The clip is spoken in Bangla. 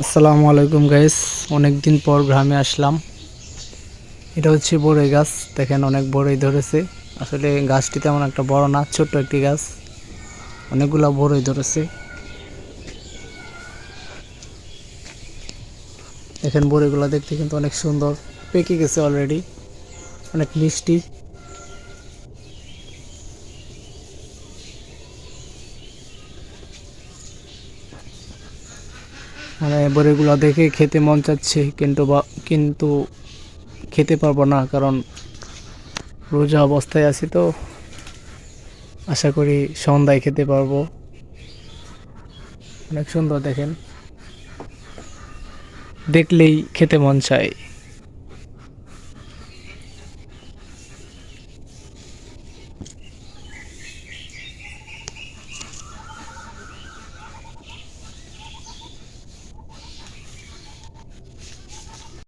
আসসালামু আলাইকুম গাইস, অনেক দিন পর গ্রামে আসলাম। এটা হচ্ছে বড়ই গাছ, দেখেন অনেক বড়ই ধরেছে। আসলে গাছটি তেমন একটা বড় না, ছোট্ট একটি গাছ, অনেকগুলা বড়ই ধরেছে। দেখেন বড়ইগুলা দেখতে কিন্তু অনেক সুন্দর, পেকে গেছে অলরেডি, অনেক মিষ্টি। মানে বড়ইগুলা দেখে খেতে মন চাচ্ছে, কিন্তু খেতে পারবো না, কারণ রোজা অবস্থায় আছি তো। আশা করি সন্ধ্যায় খেতে পারবো। অনেক সুন্দর দেখেন, দেখলেই খেতে মন চায়।